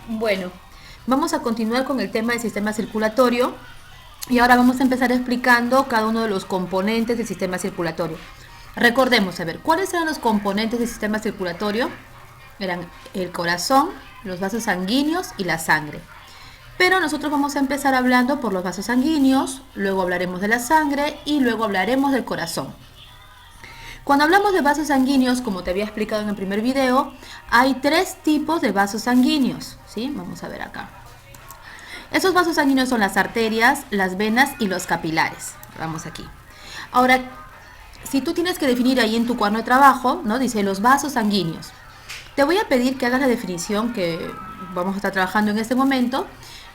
Bueno, vamos a continuar con el tema del sistema circulatorio y ahora vamos a empezar explicando cada uno de los componentes del sistema circulatorio. Recordemos, a ver, ¿cuáles eran los componentes del sistema circulatorio? Eran el corazón, los vasos sanguíneos y la sangre. Pero nosotros vamos a empezar hablando por los vasos sanguíneos, luego hablaremos de la sangre y luego hablaremos del corazón. Cuando hablamos de vasos sanguíneos, como te había explicado en el primer video, hay tres tipos de vasos sanguíneos, ¿sí? Vamos a ver acá. Esos vasos sanguíneos son las arterias, las venas y los capilares. Vamos aquí. Ahora, si tú tienes que definir ahí en tu cuaderno de trabajo, ¿no? Dice los vasos sanguíneos. Te voy a pedir que hagas la definición que vamos a estar trabajando en este momento,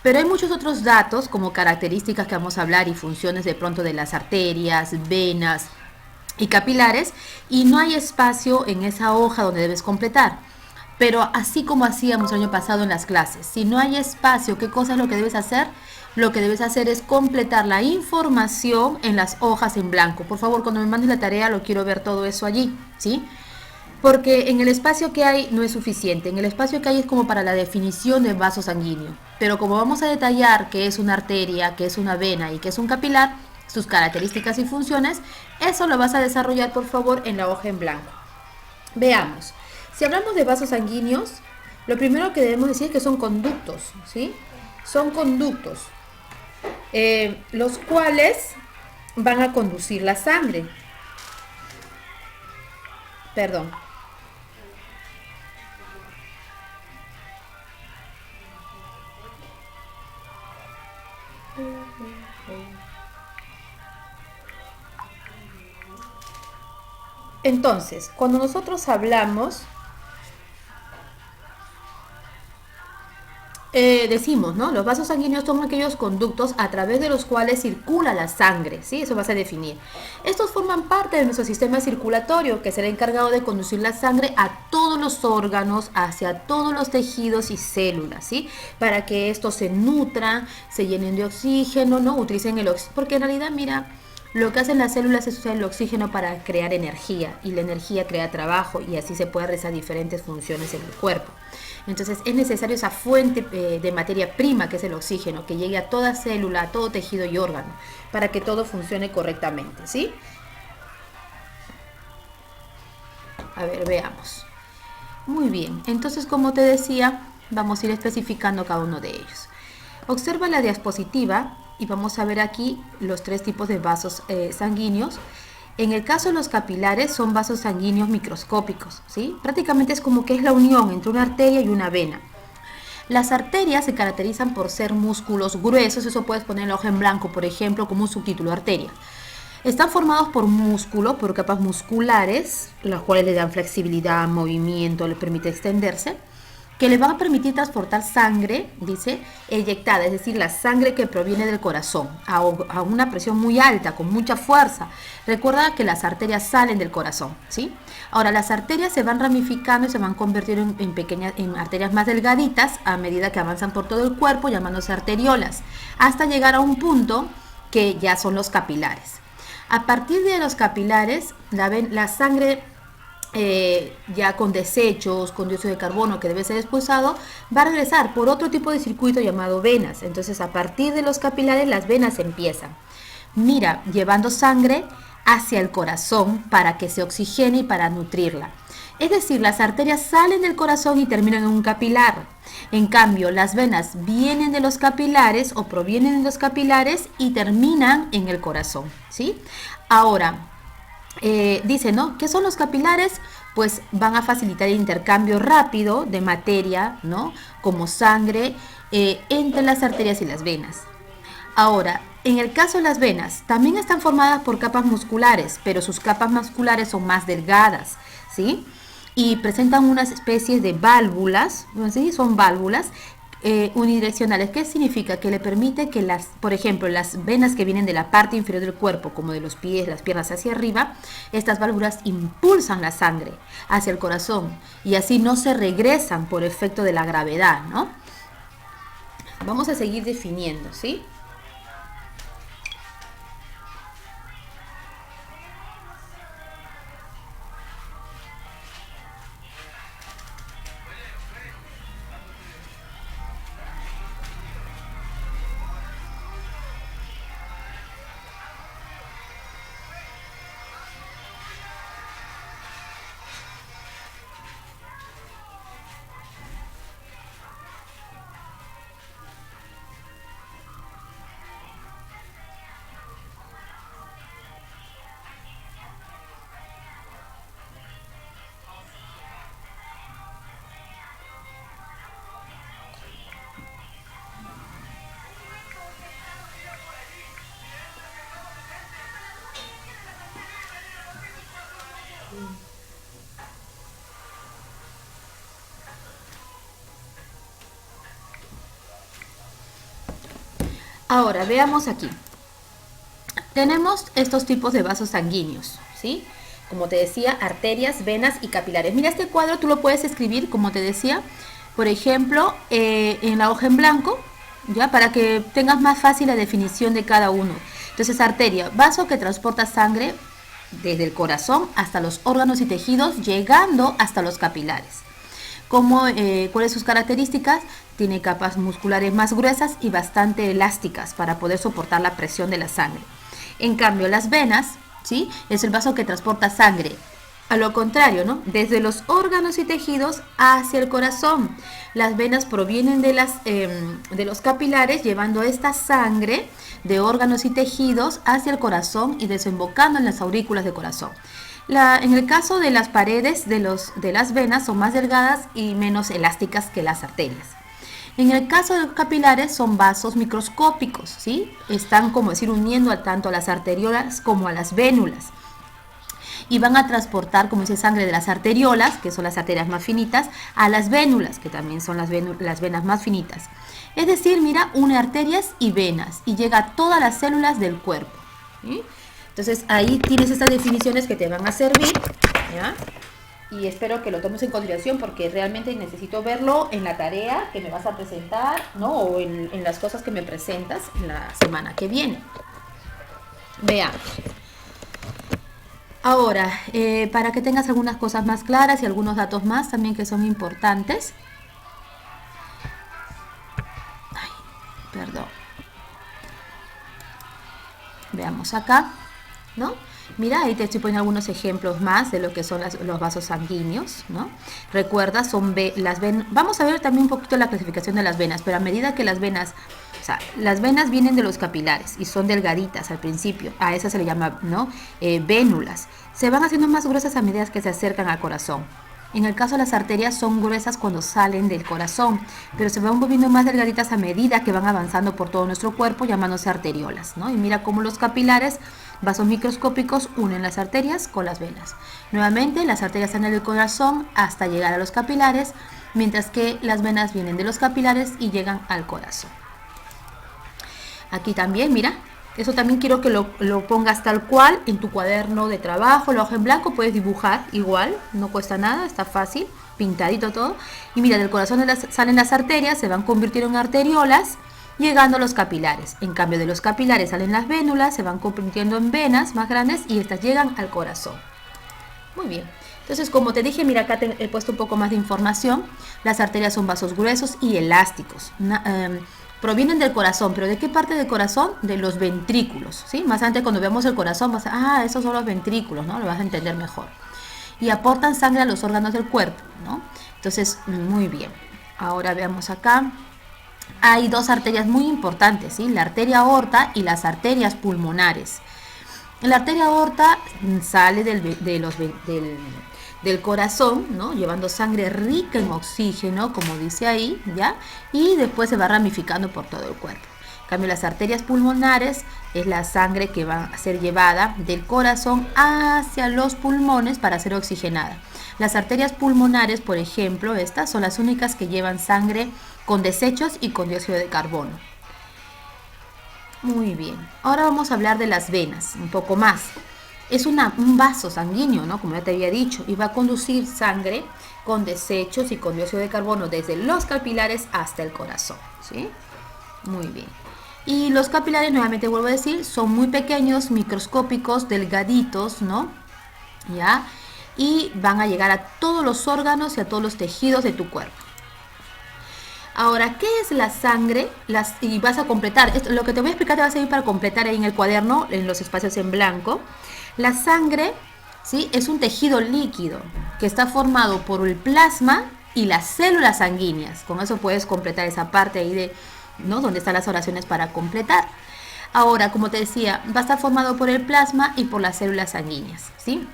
pero hay muchos otros datos como características que vamos a hablar y funciones de pronto de las arterias, venas y capilares, y no hay espacio en esa hoja donde debes completar. Pero así como hacíamos el año pasado en las clases, si no hay espacio, ¿qué cosa es lo que debes hacer? Lo que debes hacer es completar la información en las hojas en blanco. Por favor, cuando me mandes la tarea, lo quiero ver todo eso allí, ¿sí? Porque en el espacio que hay no es suficiente. En el espacio que hay es como para la definición de vaso sanguíneo. Pero como vamos a detallar qué es una arteria, qué es una vena y qué es un capilar, sus características y funciones, eso lo vas a desarrollar por favor en la hoja en blanco. Veamos. Si hablamos de vasos sanguíneos, lo primero que debemos decir es que son conductos, ¿sí? Son conductos, los cuales van a conducir la sangre. Perdón. Entonces, cuando nosotros hablamos, decimos, ¿no? Los vasos sanguíneos son aquellos conductos a través de los cuales circula la sangre, ¿sí? Eso vas a definir. Estos forman parte de nuestro sistema circulatorio, que será encargado de conducir la sangre a todos los órganos, hacia todos los tejidos y células, ¿sí? Para que estos se nutran, se llenen de oxígeno, ¿no? Utilicen el oxígeno, porque en realidad, mira, lo que hacen las células es usar el oxígeno para crear energía y la energía crea trabajo y así se puede realizar diferentes funciones en el cuerpo. Entonces es necesario esa fuente de materia prima que es el oxígeno, que llegue a toda célula, a todo tejido y órgano, para que todo funcione correctamente, ¿sí? A ver, veamos. Muy bien, entonces como te decía, vamos a ir especificando cada uno de ellos. Observa la diapositiva y vamos a ver aquí los tres tipos de vasos sanguíneos. En el caso de los capilares son vasos sanguíneos microscópicos, ¿sí? Prácticamente es como que es la unión entre una arteria y una vena. Las arterias se caracterizan por ser músculos gruesos, eso puedes poner en la hoja en blanco, por ejemplo, como un subtítulo, arteria. Están formados por músculo, por capas musculares, las cuales le dan flexibilidad, movimiento, les permite extenderse, que les van a permitir transportar sangre, dice, eyectada, es decir, la sangre que proviene del corazón, a una presión muy alta, con mucha fuerza. Recuerda que las arterias salen del corazón, ¿sí? Ahora, las arterias se van ramificando y se van convirtiendo en pequeñas, en arterias más delgaditas a medida que avanzan por todo el cuerpo, llamándose arteriolas, hasta llegar a un punto que ya son los capilares. A partir de los capilares, la sangre ya con desechos, con dióxido de carbono que debe ser expulsado, va a regresar por otro tipo de circuito llamado venas. Entonces, a partir de los capilares, las venas empiezan. Mira, llevando sangre hacia el corazón para que se oxigene y para nutrirla. Es decir, las arterias salen del corazón y terminan en un capilar. En cambio, las venas vienen de los capilares o provienen de los capilares y terminan en el corazón, ¿sí? Ahora, dice, ¿no? ¿Qué son los capilares? Pues van a facilitar el intercambio rápido de materia, ¿no? Como sangre entre las arterias y las venas. Ahora, en el caso de las venas, también están formadas por capas musculares, pero sus capas musculares son más delgadas, ¿sí? Y presentan unas especies de válvulas, ¿sí? Son válvulas unidireccionales. ¿Qué significa? Que le permite que por ejemplo, las venas que vienen de la parte inferior del cuerpo, como de los pies, las piernas hacia arriba, estas válvulas impulsan la sangre hacia el corazón y así no se regresan por efecto de la gravedad, ¿no? Vamos a seguir definiendo, ¿sí? Ahora, veamos aquí. Tenemos estos tipos de vasos sanguíneos, ¿sí? Como te decía, arterias, venas y capilares. Mira, este cuadro tú lo puedes escribir, como te decía, por ejemplo, en la hoja en blanco, ¿ya? Para que tengas más fácil la definición de cada uno. Entonces, arteria, vaso que transporta sangre desde el corazón hasta los órganos y tejidos, llegando hasta los capilares. ¿Cuáles sus características? Tiene capas musculares más gruesas y bastante elásticas para poder soportar la presión de la sangre. En cambio, las venas, ¿sí? Es el vaso que transporta sangre. A lo contrario, ¿no? Desde los órganos y tejidos hacia el corazón. Las venas provienen de los capilares, llevando esta sangre de órganos y tejidos hacia el corazón y desembocando en las aurículas del corazón. En el caso de las paredes de las venas son más delgadas y menos elásticas que las arterias. En el caso de los capilares son vasos microscópicos, ¿sí? Están, como decir, uniendo tanto a las arteriolas como a las vénulas. Y van a transportar, como dice, sangre de las arteriolas, que son las arterias más finitas, a las vénulas, que también son las venas más finitas. Es decir, mira, une arterias y venas y llega a todas las células del cuerpo, ¿sí? Entonces ahí tienes estas definiciones que te van a servir, ¿ya? Y espero que lo tomes en consideración porque realmente necesito verlo en la tarea que me vas a presentar, ¿no? O en las cosas que me presentas en la semana que viene. Veamos. Ahora, para que tengas algunas cosas más claras y algunos datos más también que son importantes. Ay, perdón. Veamos acá, ¿no? Mira, ahí te estoy poniendo algunos ejemplos más de lo que son los vasos sanguíneos, ¿no? Recuerda, las venas. Vamos a ver también un poquito la clasificación de las venas, pero a medida que las venas vienen de los capilares y son delgaditas al principio, a esas se le llama, ¿no? Vénulas. Se van haciendo más gruesas a medida que se acercan al corazón. En el caso de las arterias son gruesas cuando salen del corazón, pero se van volviendo más delgaditas a medida que van avanzando por todo nuestro cuerpo, llamándose arteriolas, ¿no? Y mira cómo los capilares, vasos microscópicos, unen las arterias con las venas. Nuevamente, las arterias salen del corazón hasta llegar a los capilares, mientras que las venas vienen de los capilares y llegan al corazón. Aquí también, mira, eso también quiero que lo pongas tal cual en tu cuaderno de trabajo, la hoja en blanco, puedes dibujar igual, no cuesta nada, está fácil, pintadito todo. Y mira, del corazón salen las arterias, se van convirtiendo en arteriolas, llegando a los capilares. En cambio, de los capilares salen las vénulas, se van convirtiendo en venas más grandes y estas llegan al corazón. Muy bien. Entonces, como te dije, mira, acá he puesto un poco más de información. Las arterias son vasos gruesos y elásticos. Provienen del corazón, pero ¿de qué parte del corazón? De los ventrículos, ¿sí? Más adelante cuando veamos el corazón vas a, esos son los ventrículos, ¿no? Lo vas a entender mejor. Y aportan sangre a los órganos del cuerpo, ¿no? Entonces, muy bien. Ahora veamos acá. Hay dos arterias muy importantes, ¿sí? La arteria aorta y las arterias pulmonares. La arteria aorta sale del corazón, ¿no? Llevando sangre rica en oxígeno, como dice ahí, ¿ya? Y después se va ramificando por todo el cuerpo. En cambio, las arterias pulmonares es la sangre que va a ser llevada del corazón hacia los pulmones para ser oxigenada. Las arterias pulmonares, por ejemplo, estas son las únicas que llevan sangre con desechos y con dióxido de carbono. Muy bien. Ahora vamos a hablar de las venas, un poco más. Es un vaso sanguíneo, ¿no? Como ya te había dicho, y va a conducir sangre con desechos y con dióxido de carbono desde los capilares hasta el corazón, ¿sí? Muy bien. Y los capilares, nuevamente vuelvo a decir, son muy pequeños, microscópicos, delgaditos, ¿no? ¿Ya? Y van a llegar a todos los órganos y a todos los tejidos de tu cuerpo. Ahora, ¿qué es la sangre? Y vas a completar, lo que te voy a explicar te va a servir para completar ahí en el cuaderno, en los espacios en blanco. La sangre, ¿sí? Es un tejido líquido que está formado por el plasma y las células sanguíneas. Con eso puedes completar esa parte ahí ¿no? Donde están las oraciones para completar. Ahora, como te decía, va a estar formado por el plasma y por las células sanguíneas, ¿sí?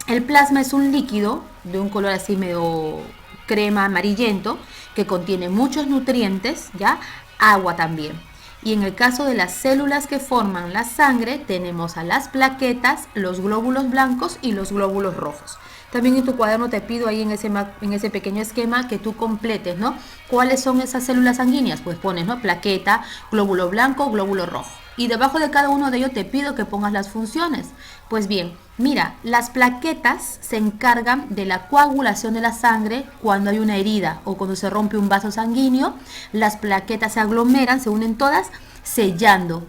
El plasma es un líquido de un color así medio crema amarillento que contiene muchos nutrientes, ¿ya? Agua también. Y en el caso de las células que forman la sangre, tenemos a las plaquetas, los glóbulos blancos y los glóbulos rojos. También en tu cuaderno te pido ahí en ese pequeño esquema que tú completes, ¿no? ¿Cuáles son esas células sanguíneas? Pues pones, ¿no? Plaqueta, glóbulo blanco, glóbulo rojo. Y debajo de cada uno de ellos te pido que pongas las funciones. Pues bien, mira, las plaquetas se encargan de la coagulación de la sangre cuando hay una herida o cuando se rompe un vaso sanguíneo. Las plaquetas se aglomeran, se unen todas, sellando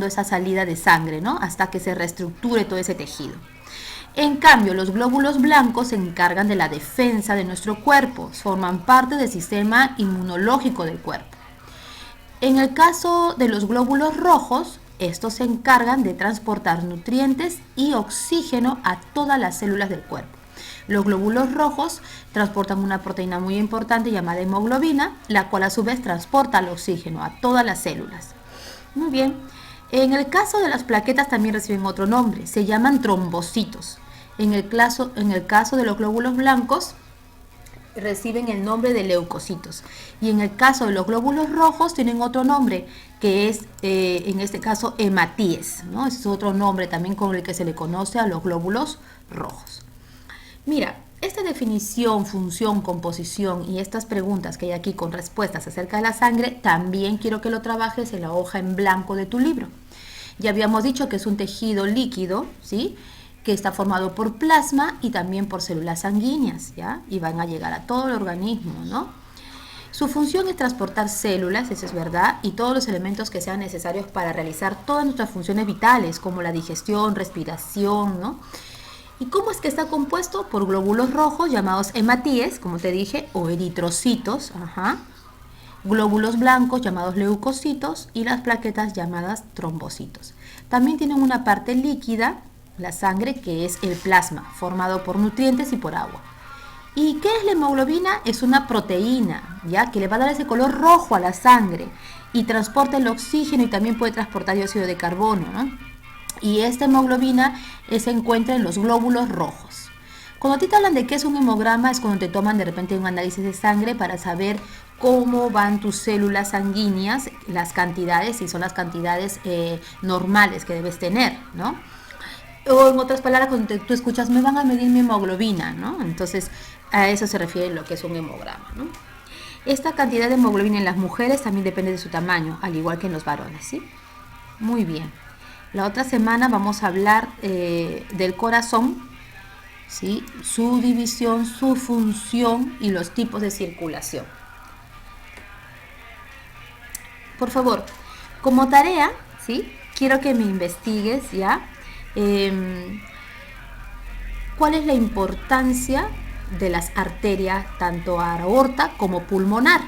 esa salida de sangre, ¿no? Hasta que se reestructure todo ese tejido. En cambio, los glóbulos blancos se encargan de la defensa de nuestro cuerpo, forman parte del sistema inmunológico del cuerpo. En el caso de los glóbulos rojos, estos se encargan de transportar nutrientes y oxígeno a todas las células del cuerpo. Los glóbulos rojos transportan una proteína muy importante llamada hemoglobina, la cual a su vez transporta el oxígeno a todas las células. Muy bien. En el caso de las plaquetas también reciben otro nombre, se llaman trombocitos. En el caso de los glóbulos blancos reciben el nombre de leucocitos. Y en el caso de los glóbulos rojos tienen otro nombre, que es en este caso hematíes, ¿no? Ese es otro nombre también con el que se le conoce a los glóbulos rojos. Mira, esta definición, función, composición y estas preguntas que hay aquí con respuestas acerca de la sangre, también quiero que lo trabajes en la hoja en blanco de tu libro. Ya habíamos dicho que es un tejido líquido, ¿sí?, que está formado por plasma y también por células sanguíneas, ¿ya? Y van a llegar a todo el organismo, ¿no? Su función es transportar células, eso es verdad, y todos los elementos que sean necesarios para realizar todas nuestras funciones vitales, como la digestión, respiración, ¿no? ¿Y cómo es que está compuesto? Por glóbulos rojos llamados hematíes, como te dije, o eritrocitos, glóbulos blancos llamados leucocitos y las plaquetas llamadas trombocitos. También tienen una parte líquida, la sangre, que es el plasma, formado por nutrientes y por agua. ¿Y qué es la hemoglobina? Es una proteína, ¿ya?, que le va a dar ese color rojo a la sangre y transporta el oxígeno y también puede transportar dióxido de carbono, ¿no? Y esta hemoglobina se encuentra en los glóbulos rojos. Cuando a ti te hablan de qué es un hemograma, es cuando te toman de repente un análisis de sangre para saber cómo van tus células sanguíneas, las cantidades, si son las cantidades normales que debes tener, ¿no? O en otras palabras, cuando tú escuchas, me van a medir mi hemoglobina, ¿no? Entonces, a eso se refiere lo que es un hemograma, ¿no? Esta cantidad de hemoglobina en las mujeres también depende de su tamaño, al igual que en los varones, ¿sí? Muy bien. La otra semana vamos a hablar del corazón, ¿sí?, su división, su función y los tipos de circulación. Por favor, como tarea, ¿sí?, quiero que me investigues, ¿ya?, cuál es la importancia de las arterias, tanto aorta como pulmonar.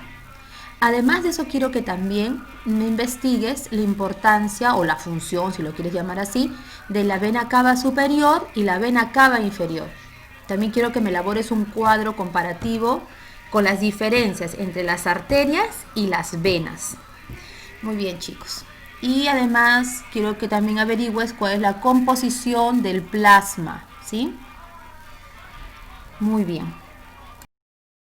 Además de eso, quiero que también me investigues la importancia o la función, si lo quieres llamar así, de la vena cava superior y la vena cava inferior. También quiero que me elabores un cuadro comparativo con las diferencias entre las arterias y las venas. Muy bien, chicos. Y además quiero que también averigües cuál es la composición del plasma, ¿sí? Muy bien.